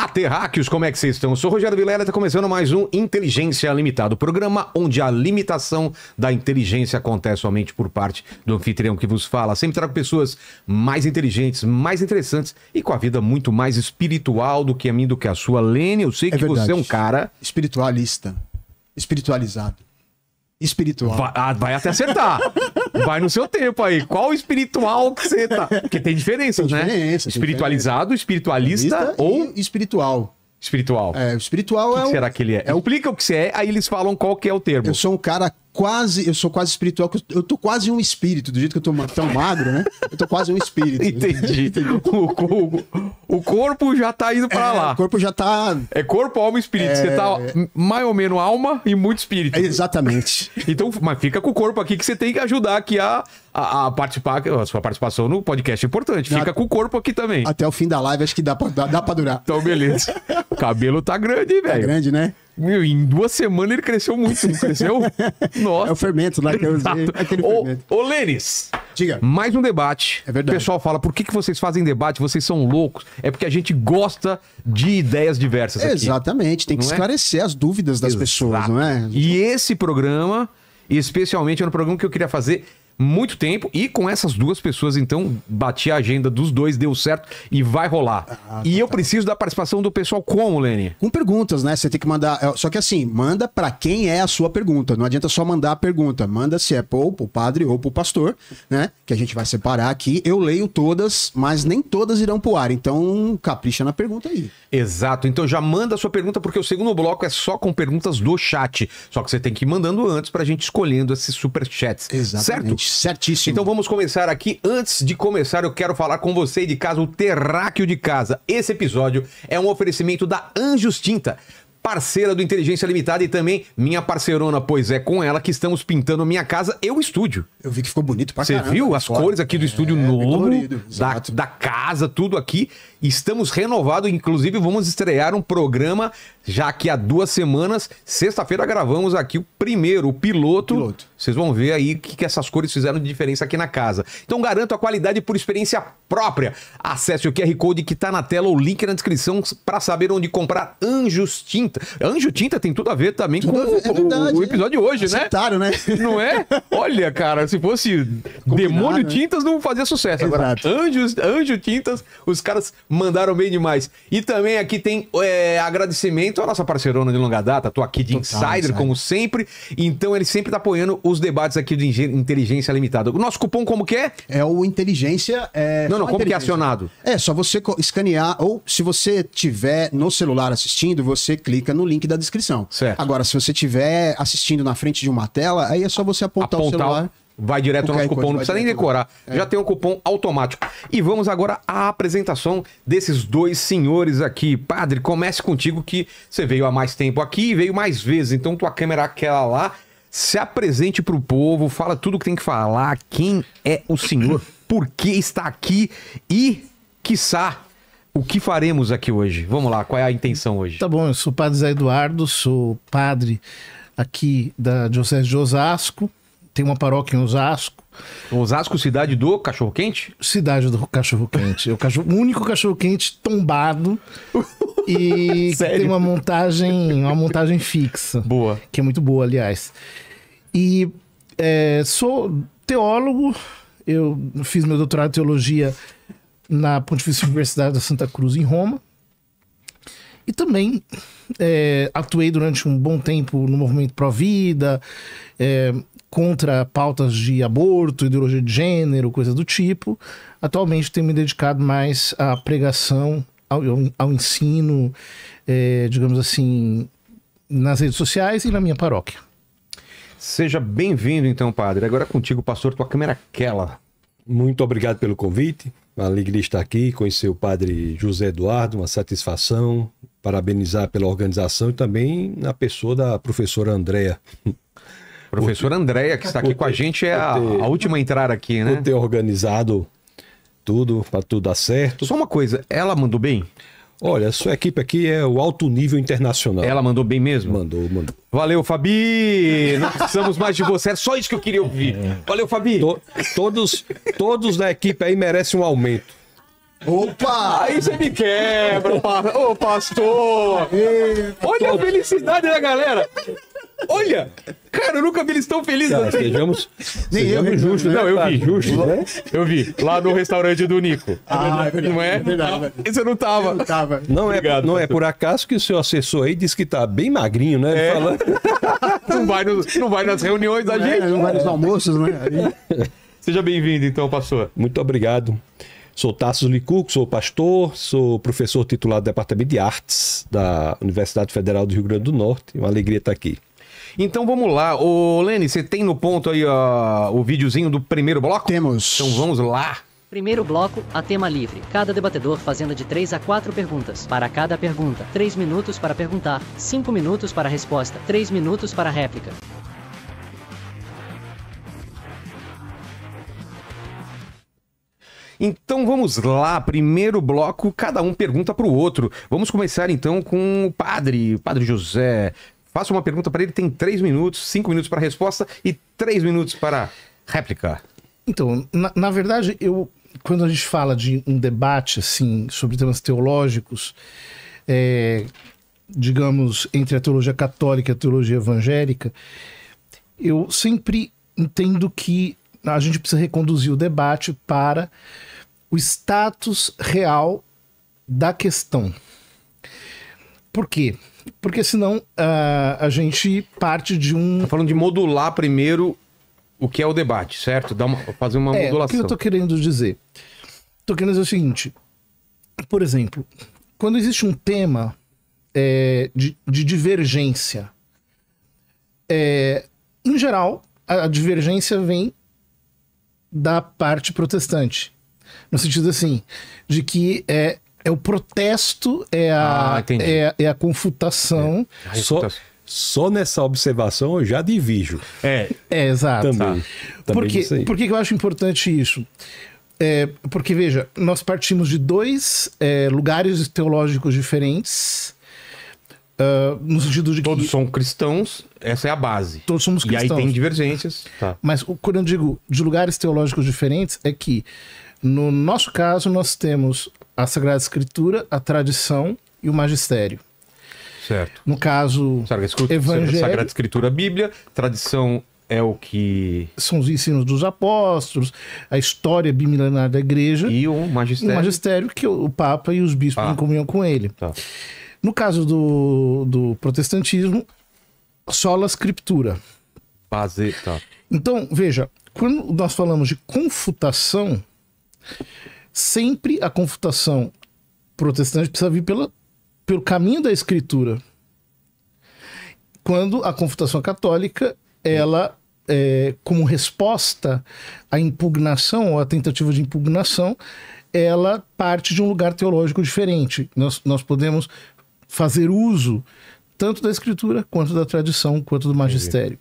Olá, terráqueos, como é que vocês estão? Eu sou o Rogério Vilela e está começando mais um Inteligência Limitada, o programa onde a limitação da inteligência acontece somente por parte do anfitrião que vos fala. Sempre trago pessoas mais inteligentes, mais interessantes e com a vida muito mais espiritual do que a minha, do que a sua. Lene, eu sei que você é um cara... espiritualista, espiritualizado. Espiritual. Vai até acertar. Vai no seu tempo aí. Qual espiritual que você tá? Porque tem diferenças, né? Espiritualizado, espiritualista ou espiritual. Espiritual. É, o espiritual O que será que ele é? Explica o que você é, aí eles falam qual que é o termo. Eu sou um cara eu sou quase espiritual, eu tô quase um espírito, do jeito que eu tô tão magro, né? Eu tô quase um espírito. Entendi. O corpo já tá indo pra lá. O corpo já tá... É corpo, alma e espírito. Você tá mais ou menos alma e muito espírito. Exatamente. Então, mas fica com o corpo aqui que você tem que ajudar aqui a participar. A sua participação no podcast é importante. Fica com o corpo aqui também. Até o fim da live acho que dá pra durar. Então, beleza. O cabelo tá grande, velho. Tá grande, né? Meu, em 2 semanas ele cresceu muito, não cresceu? Nossa. É o fermento lá que eu usei. Aquele fermento. Ô, Lênis, diga. Mais um debate. É verdade. O pessoal fala, por que vocês fazem debate? Vocês são loucos. É porque a gente gosta de ideias diversas aqui. Exatamente. Tem que esclarecer as dúvidas das pessoas, não é? E esse programa, especialmente, era um programa que eu queria fazer muito tempo, e com essas duas pessoas, então, bati a agenda dos dois, deu certo e vai rolar. Eu preciso da participação do pessoal como, Lene? Com perguntas, né? Você tem que mandar... Só que assim, manda pra quem é a sua pergunta. Não adianta só mandar a pergunta. Manda se é pro padre ou pro pastor, né? Que a gente vai separar aqui. Eu leio todas, mas nem todas irão pro ar. Então, capricha na pergunta aí. Exato. Então já manda a sua pergunta, porque o segundo bloco é só com perguntas do chat. Só que você tem que ir mandando antes pra gente escolhendo esses superchats. Exatamente. Certo? Certíssimo. Então vamos começar aqui. Antes de começar, eu quero falar com você de casa, o terráqueo de casa. Esse episódio é um oferecimento da Anjos Tinta, parceira do Inteligência Limitada e também minha parceirona, pois é com ela que estamos pintando minha casa e o estúdio. Eu vi que ficou bonito pra caramba. Você viu as cores aqui do estúdio novo, colorido, da casa, tudo aqui. Estamos renovados, inclusive vamos estrear um programa já que há 2 semanas. Sexta-feira gravamos aqui o primeiro, o piloto. Vocês vão ver aí o que essas cores fizeram de diferença aqui na casa. Então garanto a qualidade por experiência própria. Acesse o QR Code que está na tela ou o link na descrição para saber onde comprar Anjos Tinta. Anjo Tinta tem tudo a ver também com o episódio de hoje, né? Acertaram, né? Não é? Olha, cara, se fosse Demônio Tintas não fazia sucesso. Agora, Anjo Tintas, os caras mandaram bem demais. E também aqui tem agradecimento à nossa parceirona de longa data. Tô aqui de Insider, como sempre. Então ele sempre tá apoiando os debates aqui de Inteligência Limitada. O nosso cupom como que é? É o Inteligência... Como que é acionado? É só você escanear, ou se você tiver no celular assistindo, você clica no link da descrição. Certo. Agora, se você estiver assistindo na frente de uma tela, aí é só você apontar o celular... Vai direto no nosso cupom, não precisa nem decorar. Já tem um cupom automático. E vamos agora à apresentação desses dois senhores aqui. Padre, comece contigo que você veio há mais tempo aqui e veio mais vezes. Então tua câmera é aquela lá. Se apresente pro povo, fala tudo o que tem que falar. Quem é o senhor? Por que está aqui? E, quiçá, o que faremos aqui hoje? Vamos lá, qual é a intenção hoje? Tá bom, eu sou o padre Zé Eduardo, sou padre aqui da Diocese de Osasco. Tem uma paróquia em Osasco. Osasco, cidade do cachorro-quente? Cidade do cachorro-quente. O único cachorro-quente tombado e que tem uma montagem fixa. Boa. Que é muito boa, aliás. E sou teólogo. Eu fiz meu doutorado em teologia na Pontifícia Universidade da Santa Cruz, em Roma. E também atuei durante um bom tempo no movimento Pró-Vida, contra pautas de aborto, ideologia de gênero, coisa do tipo. Atualmente tenho me dedicado mais à pregação, ao ensino, digamos assim, nas redes sociais e na minha paróquia. Seja bem-vindo então, padre. Agora é contigo, pastor, tua câmera é aquela. Muito obrigado pelo convite. Uma alegria estar aqui, conhecer o padre José Eduardo, uma satisfação, parabenizar pela organização e também na pessoa da professora Andréa. Professora Andréa, que está aqui com a gente, é a última a entrar aqui, né? Por ter organizado tudo, para tudo dar certo. Só uma coisa, ela mandou bem? Olha, a sua equipe aqui é o alto nível internacional. Ela mandou bem mesmo? Mandou. Valeu, Fabi! Não precisamos mais de você, é só isso que eu queria ouvir. Valeu, Fabi! Todos da equipe aí merecem um aumento. Opa! Aí você me quebra, ô pastor! Olha a felicidade da galera! Olha! Cara, eu nunca vi eles tão felizes assim. Sejamos justos, né? Não, eu vi. Justos, né? Eu vi, lá no restaurante do Nico. É verdade, Não é? verdade. Você não tava. Não, não é por acaso que o seu assessor aí disse que tá bem magrinho, né? Falando... Não vai nas reuniões da gente. Não vai nos almoços, né? Seja bem-vindo, então, pastor. Muito obrigado. Sou Tasso Licurgo, sou pastor, sou professor titular do Departamento de Artes da Universidade Federal do Rio Grande do Norte. Uma alegria estar aqui. Então vamos lá. Ô, Lene, você tem no ponto aí o videozinho do primeiro bloco? Temos. Então vamos lá. Primeiro bloco, a tema livre. Cada debatedor fazendo de 3 a 4 perguntas. Para cada pergunta, 3 minutos para perguntar, 5 minutos para a resposta, 3 minutos para a réplica. Então vamos lá, primeiro bloco, cada um pergunta para o outro. Vamos começar então com o Padre José. Faça uma pergunta para ele, tem 3 minutos, 5 minutos para a resposta e 3 minutos para a réplica. Então, na verdade, quando a gente fala de um debate assim, sobre temas teológicos, digamos, entre a teologia católica e a teologia evangélica, eu sempre entendo que a gente precisa reconduzir o debate para o status real da questão. Por quê? Porque senão a gente parte de um... Tá falando de modular primeiro o que é o debate, certo? Fazer uma modulação. O que eu tô querendo dizer? Tô querendo dizer o seguinte. Por exemplo, quando existe um tema de divergência, em geral, a divergência vem da parte protestante. No sentido assim, de que é o protesto, é a confutação. Só nessa observação eu já divijo. Exato. Também Por que eu acho importante isso? Porque, veja, nós partimos de 2 lugares teológicos diferentes, no sentido de que... Todos são cristãos, essa é a base. Todos somos cristãos. E aí tem divergências. Tá. Mas quando eu digo de lugares teológicos diferentes, é que, no nosso caso, nós temos a Sagrada Escritura, a tradição e o magistério. Certo. No caso, Evangelho... Sagrada Escritura, Bíblia, tradição é o que... São os ensinos dos apóstolos, a história bimilenar da igreja. E o magistério. O magistério que o Papa e os bispos em comunhão com ele. Tá. No caso do protestantismo, sola scriptura. Base, tá. Então, veja, quando nós falamos de confutação, sempre a confutação protestante precisa vir pelo caminho da escritura. Quando a confutação católica, ela, como resposta à impugnação ou à tentativa de impugnação, ela parte de um lugar teológico diferente. Nós podemos fazer uso tanto da escritura, quanto da tradição, quanto do magistério.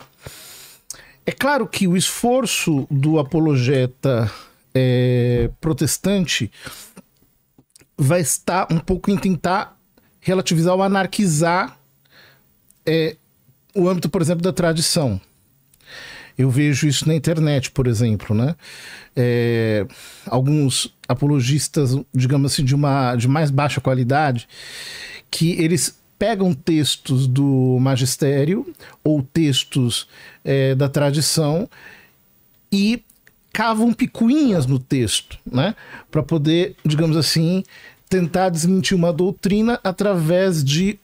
É claro que o esforço do apologeta protestante vai estar um pouco em tentar relativizar ou anarquizar o âmbito, por exemplo, da tradição. Eu vejo isso na internet, por exemplo, né? Alguns apologistas, digamos assim, de mais baixa qualidade, que eles pegam textos do magistério ou textos da tradição e cavam picuinhas no texto, né? Para poder, digamos assim, tentar desmentir uma doutrina através de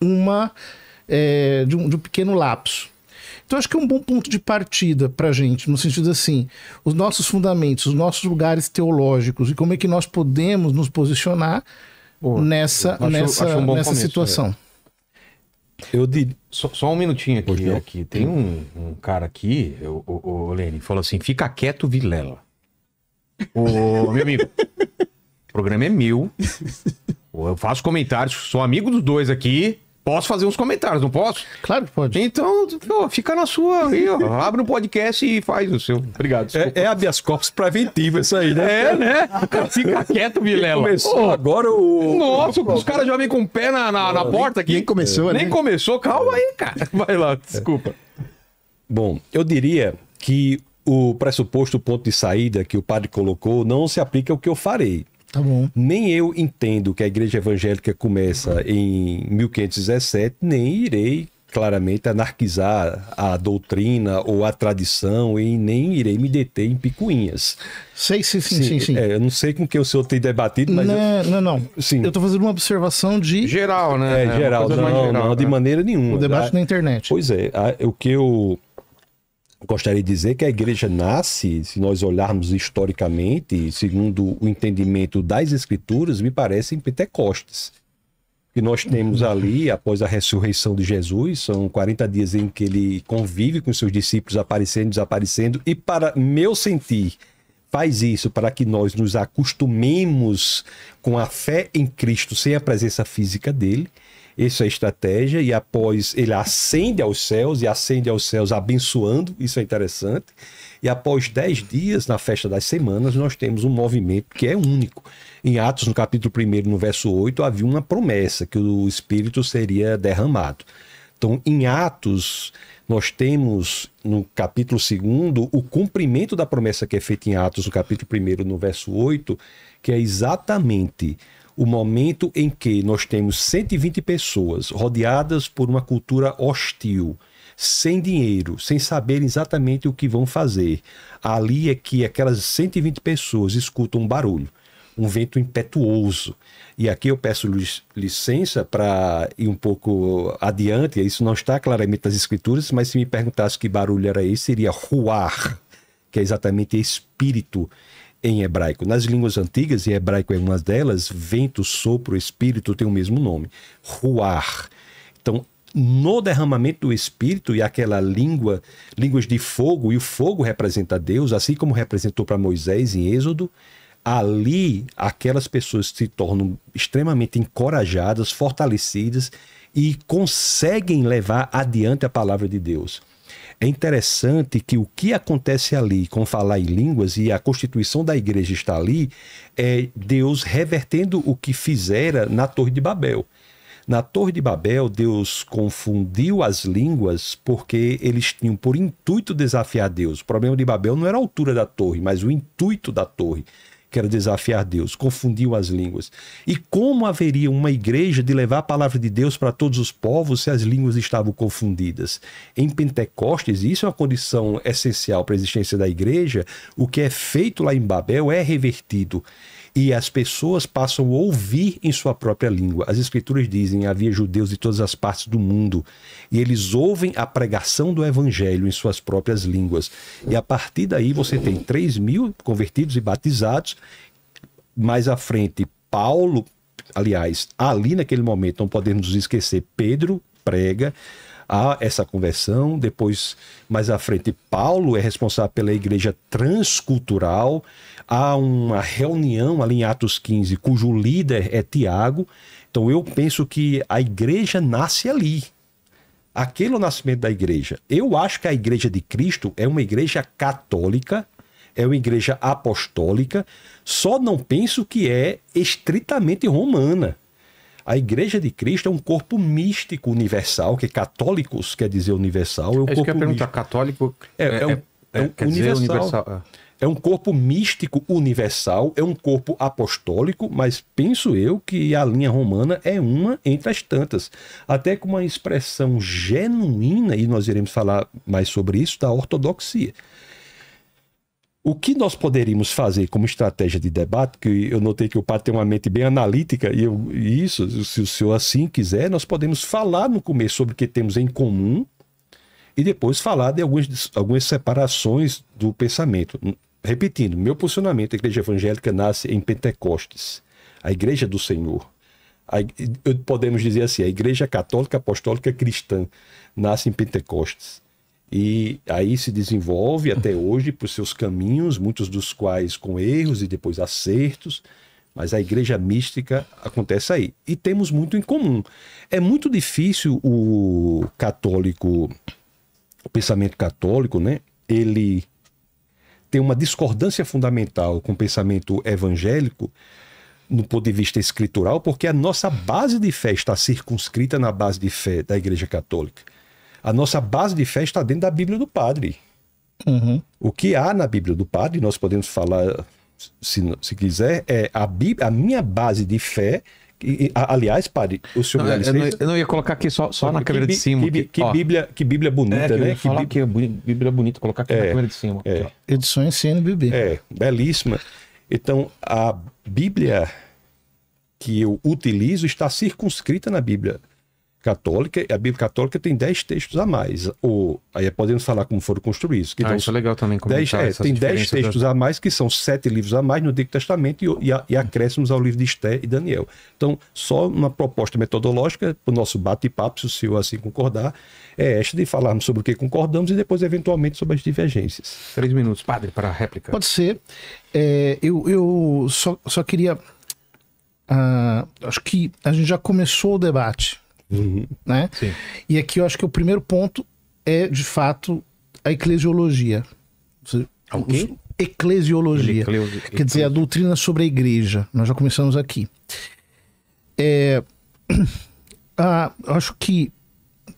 de um pequeno lapso. Então, acho que é um bom ponto de partida para a gente, no sentido assim, os nossos fundamentos, os nossos lugares teológicos e como é que nós podemos nos posicionar nessa situação. Eu digo, só um minutinho aqui. Tem um cara aqui, o Lene, falou assim: fica quieto, Vilela. Meu amigo, o programa é meu. Eu faço comentários, sou amigo dos dois aqui. Posso fazer uns comentários, não posso? Claro que pode. Então, fica na sua aí, ó. Abre um podcast e faz o seu. Obrigado. É habeas corpus preventivo isso aí, né? Né? Fica quieto, Vilela. Começou agora o... Nossa, os caras já vêm com o pé na porta aqui. Nem começou, né? Nem começou. Calma aí, cara. Vai lá, desculpa. Bom, eu diria que o pressuposto ponto de saída que o padre colocou não se aplica ao que eu farei. Tá bom. Nem eu entendo que a igreja evangélica começa em 1517, nem irei claramente anarquizar a doutrina ou a tradição e nem irei me deter em picuinhas. Sim. Eu não sei com que o senhor tem debatido, mas... Não. Sim. Eu tô fazendo uma observação de... Geral, né? Geral. Não, de maneira nenhuma. O debate na internet. Pois é. O que eu gostaria de dizer é que a igreja nasce, se nós olharmos historicamente, segundo o entendimento das escrituras, me parece em Pentecostes. Que nós temos ali, após a ressurreição de Jesus, são 40 dias em que ele convive com seus discípulos, aparecendo, desaparecendo, e para meu sentir, faz isso para que nós nos acostumemos com a fé em Cristo sem a presença física dele. Essa é a estratégia, e após ele ascende aos céus abençoando, isso é interessante, e após 10 dias, na festa das semanas, nós temos um movimento que é único. Em Atos, no capítulo 1, no verso 8, havia uma promessa que o Espírito seria derramado. Então, em Atos, nós temos, no capítulo 2, o cumprimento da promessa que é feita em Atos, no capítulo 1, no verso 8, que é exatamente o momento em que nós temos 120 pessoas rodeadas por uma cultura hostil, sem dinheiro, sem saber exatamente o que vão fazer. Ali é que aquelas 120 pessoas escutam um barulho, um vento impetuoso. E aqui eu peço licença para ir um pouco adiante, isso não está claramente nas escrituras, mas se me perguntasse que barulho era esse, seria ruar, que é exatamente espírito em hebraico. Nas línguas antigas, e hebraico é uma delas, vento, sopro, espírito tem o mesmo nome, ruar. Então, no derramamento do Espírito e aquela línguas de fogo, e o fogo representa Deus, assim como representou para Moisés em Êxodo, ali aquelas pessoas se tornam extremamente encorajadas, fortalecidas e conseguem levar adiante a palavra de Deus. É interessante que o que acontece ali com falar em línguas, e a constituição da igreja está ali, é Deus revertendo o que fizera na Torre de Babel. Na Torre de Babel, Deus confundiu as línguas porque eles tinham por intuito desafiar Deus. O problema de Babel não era a altura da torre, mas o intuito da torre, que era desafiar Deus, confundiu as línguas. E como haveria uma igreja de levar a palavra de Deus para todos os povos se as línguas estavam confundidas? Em Pentecostes, isso é uma condição essencial para a existência da igreja, o que é feito lá em Babel é revertido. E as pessoas passam a ouvir em sua própria língua. As escrituras dizem, havia judeus de todas as partes do mundo, e eles ouvem a pregação do evangelho em suas próprias línguas. E a partir daí você tem 3.000 convertidos e batizados. Mais à frente, Paulo, aliás, ali naquele momento, não podemos nos esquecer, Pedro prega a essa conversão. Depois, mais à frente, Paulo é responsável pela igreja transcultural. Há uma reunião ali em Atos 15, cujo líder é Tiago. Então eu penso que a igreja nasce ali. Aquele é o nascimento da igreja. Eu acho que a igreja de Cristo é uma igreja católica, é uma igreja apostólica, só não penso que é estritamente romana. A igreja de Cristo é um corpo místico universal, que católicos quer dizer universal. É um corpo que eu ia perguntar, católico quer dizer universal. É um corpo místico universal, é um corpo apostólico, mas penso eu que a linha romana é uma entre as tantas. Até com uma expressão genuína, e nós iremos falar mais sobre isso, da ortodoxia. O que nós poderíamos fazer como estratégia de debate, que eu notei que o padre tem uma mente bem analítica, e isso, se o senhor assim quiser, nós podemos falar no começo sobre o que temos em comum e depois falar de algumas separações do pensamento. Repetindo, meu posicionamento, a igreja evangélica nasce em Pentecostes, a igreja do Senhor. Podemos dizer assim, a igreja católica, apostólica, cristã, nasce em Pentecostes. E aí se desenvolve até hoje por seus caminhos, muitos dos quais com erros e depois acertos, mas a igreja mística acontece aí. E temos muito em comum. É muito difícil o pensamento católico, né? Ele tem uma discordância fundamental com o pensamento evangélico no ponto de vista escritural, porque a nossa base de fé está circunscrita na base de fé da Igreja Católica. A nossa base de fé está dentro da Bíblia do Padre. Uhum. O que há na Bíblia do Padre, nós podemos falar se quiser, é a minha base de fé. Aliás, padre, o senhor eu não ia colocar aqui só na câmera de cima. Que Bíblia bonita, né? Que Bíblia bonita, colocar aqui na câmera de cima. Edições CNBB. Belíssima. Então, a Bíblia que eu utilizo está circunscrita na Bíblia católica. A Bíblia católica tem 10 textos a mais. Aí podemos falar como foram construídos. Que isso é legal também comentar. Tem 10 textos a mais, que são 7 livros a mais no Antigo Testamento e acréscimos ao livro de Esté e Daniel. Então, só uma proposta metodológica para o nosso bate-papo, se o senhor assim concordar, é esta de falarmos sobre o que concordamos e depois, eventualmente, sobre as divergências. 3 minutos, padre, para a réplica. Pode ser. Eu só queria... acho que a gente já começou o debate. Né? Sim. E aqui eu acho que o primeiro ponto é, de fato, a eclesiologia. O quê? Eclesiologia. Quer dizer, a doutrina sobre a igreja. Nós já começamos aqui. Eu acho que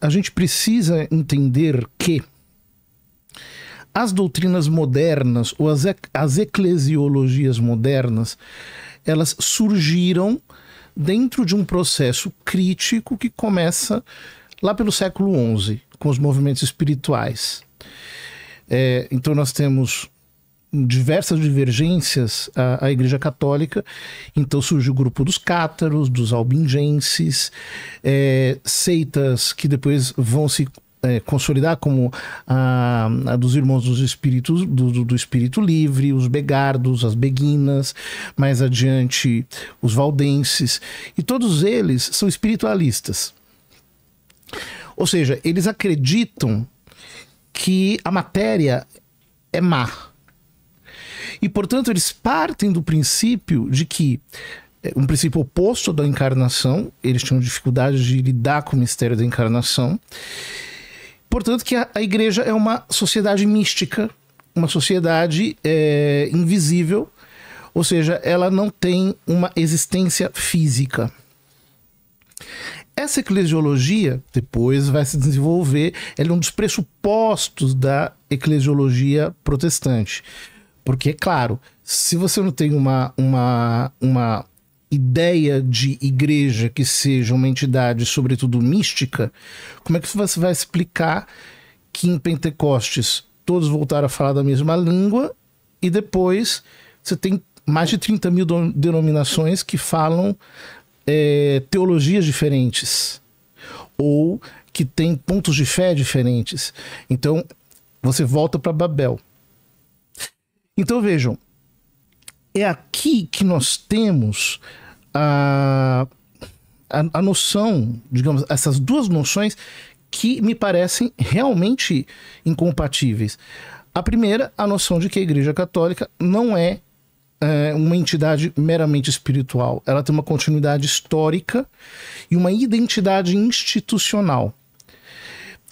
a gente precisa entender que as doutrinas modernas, ou as eclesiologias modernas, elas surgiram dentro de um processo crítico que começa lá pelo século XI, com os movimentos espirituais. Então nós temos diversas divergências à Igreja Católica. Então surge o grupo dos cátaros, dos albingenses, seitas que depois vão se consolidar como a dos irmãos dos espíritos, do espírito livre, os begardos, as beguinas, mais adiante os valdenses, e todos eles são espiritualistas. Ou seja, eles acreditam que a matéria é má. E, portanto, eles partem do princípio de que um princípio oposto da encarnação, eles tinham dificuldade de lidar com o mistério da encarnação. Portanto, que a igreja é uma sociedade mística, uma sociedade invisível, ou seja, ela não tem uma existência física. Essa eclesiologia, depois vai se desenvolver, ela é um dos pressupostos da eclesiologia protestante. Porque, é claro, se você não tem uma ideia de igreja que seja uma entidade, sobretudo mística, como é que você vai explicar que em Pentecostes todos voltaram a falar da mesma língua e depois você tem mais de 30 mil denominações que falam teologias diferentes ou que têm pontos de fé diferentes? Então você volta para Babel. Então vejam, é aqui que nós temos a noção, digamos, essas duas noções que me parecem realmente incompatíveis. A primeira, a noção de que a Igreja Católica não é uma entidade meramente espiritual. Ela tem uma continuidade histórica e uma identidade institucional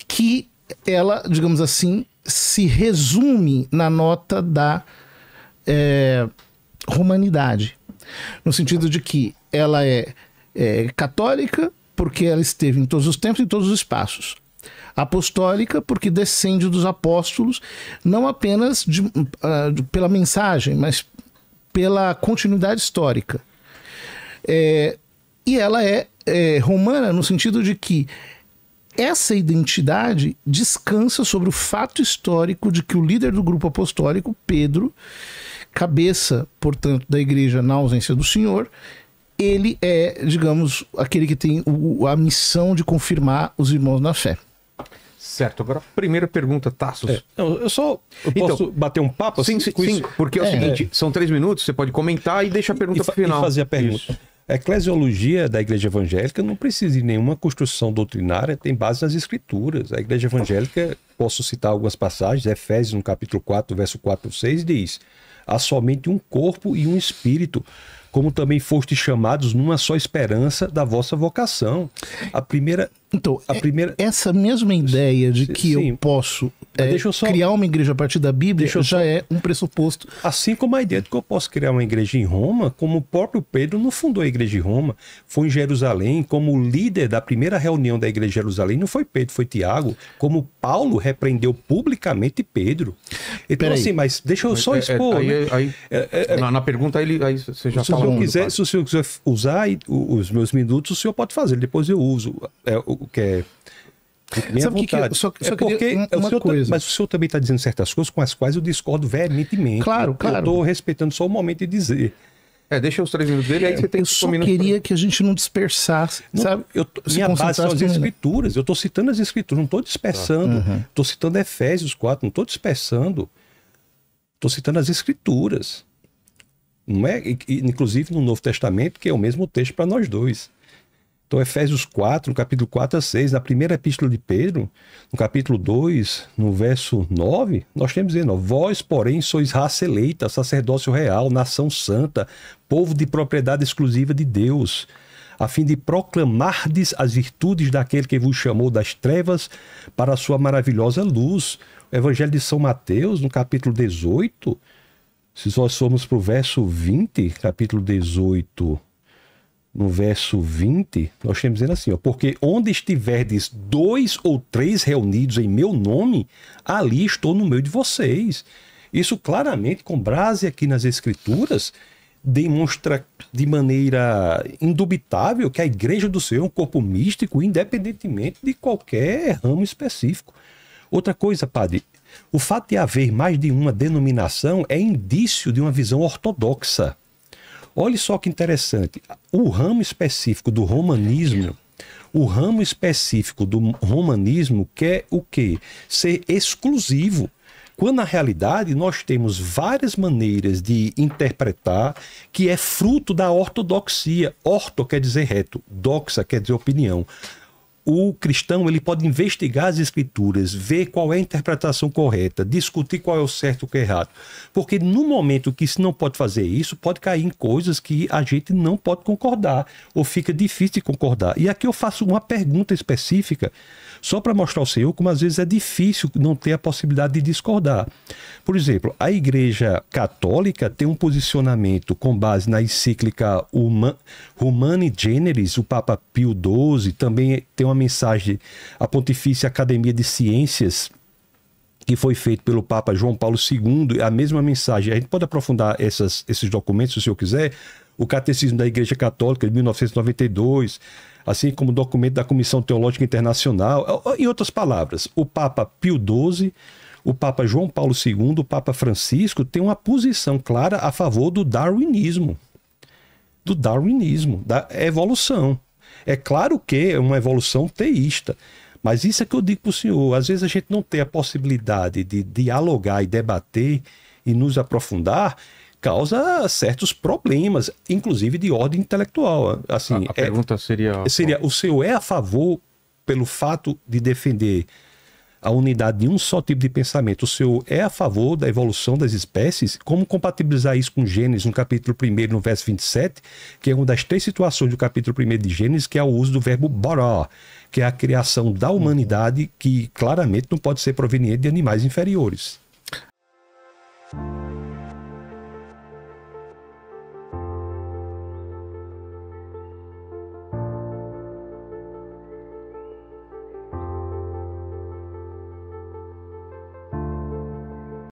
que ela, digamos assim, se resume na nota da romanidade, no sentido de que ela é católica porque ela esteve em todos os tempos e em todos os espaços, apostólica porque descende dos apóstolos, não apenas pela mensagem, mas pela continuidade histórica, e ela é romana no sentido de que essa identidade descansa sobre o fato histórico de que o líder do grupo apostólico, Pedro, cabeça, portanto, da igreja na ausência do Senhor, ele é, digamos, aquele que tem a missão de confirmar os irmãos na fé. Certo. Agora, primeira pergunta, Tassos. Eu posso bater um papo assim? Sim, porque é o seguinte, são 3 minutos, você pode comentar e deixa a pergunta para o final. E fazer a pergunta. Isso. A eclesiologia da Igreja Evangélica não precisa de nenhuma construção doutrinária, tem base nas Escrituras. A Igreja Evangélica, posso citar algumas passagens, Efésios, no capítulo 4, verso 4 e 6, diz: há somente um corpo e um espírito, como também fostes chamados numa só esperança da vossa vocação. A primeira Então, essa mesma ideia de que eu posso criar uma igreja a partir da Bíblia já é um pressuposto. Assim como a ideia de que eu posso criar uma igreja em Roma, como o próprio Pedro não fundou a igreja em Roma, foi em Jerusalém, como o líder da primeira reunião da igreja de Jerusalém não foi Pedro, foi Tiago, como Paulo repreendeu publicamente Pedro. Então assim, mas deixa eu só expor. Na pergunta aí você já falou. Se o senhor quiser usar os meus minutos, o senhor pode fazer, depois eu uso. O que é minha vontade. Só queria uma coisa. Mas o senhor também está dizendo certas coisas com as quais eu discordo veementemente. Claro. Eu estou respeitando só o momento de dizer. Deixa os 3 minutos dele, aí você tem que só queria que a gente não dispersasse, sabe? Minha base são as escrituras. Eu estou citando as escrituras, não estou dispersando. Estou citando Efésios 4, não estou dispersando. Estou citando as escrituras. Não é? Inclusive no Novo Testamento, que é o mesmo texto para nós dois. Então, Efésios 4, no capítulo 4 a 6, na primeira epístola de Pedro, no capítulo 2, no verso 9, nós temos dizendo: vós, porém, sois raça eleita, sacerdócio real, nação santa, povo de propriedade exclusiva de Deus, a fim de proclamardes as virtudes daquele que vos chamou das trevas para a sua maravilhosa luz. O Evangelho de São Mateus, no capítulo 18, se nós formos para o verso 20, capítulo 18, no verso 20, nós estamos dizendo assim, porque onde estiverdes 2 ou 3 reunidos em meu nome, ali estou no meio de vocês. Isso claramente, com base aqui nas Escrituras, demonstra de maneira indubitável que a Igreja do Senhor é um corpo místico, independentemente de qualquer ramo específico. Outra coisa, padre, o fato de haver mais de uma denominação é indício de uma visão ortodoxa. Olha só que interessante, o ramo específico do romanismo quer o quê? Ser exclusivo. Quando na realidade nós temos várias maneiras de interpretar que é fruto da ortodoxia. Orto quer dizer reto, doxa quer dizer opinião. O cristão ele pode investigar as escrituras, ver qual é a interpretação correta, discutir qual é o certo e o que é errado. Porque no momento que se não pode fazer isso, pode cair em coisas que a gente não pode concordar, ou fica difícil de concordar. E aqui eu faço uma pergunta específica, só para mostrar ao Senhor como às vezes é difícil não ter a possibilidade de discordar. Por exemplo, a Igreja Católica tem um posicionamento com base na encíclica Humani Generis, o Papa Pio XII, também tem uma mensagem, a Pontifícia Academia de Ciências, que foi feito pelo Papa João Paulo II, a mesma mensagem. A gente pode aprofundar esses documentos, se o senhor quiser. O Catecismo da Igreja Católica, de 1992, assim como o documento da Comissão Teológica Internacional. Em outras palavras, o Papa Pio XII, o Papa João Paulo II, o Papa Francisco tem uma posição clara a favor do darwinismo, da evolução. É claro que é uma evolução teísta, mas isso é que eu digo para o senhor. Às vezes a gente não tem a possibilidade de dialogar e debater e nos aprofundar, causa certos problemas, inclusive de ordem intelectual. Assim, a pergunta seria... O senhor é a favor, pelo fato de defender a unidade de um só tipo de pensamento, o senhor é a favor da evolução das espécies? Como compatibilizar isso com Gênesis, no capítulo 1, no verso 27, que é uma das 3 situações do capítulo 1 de Gênesis, que é o uso do verbo borá, que é a criação da humanidade, que claramente não pode ser proveniente de animais inferiores.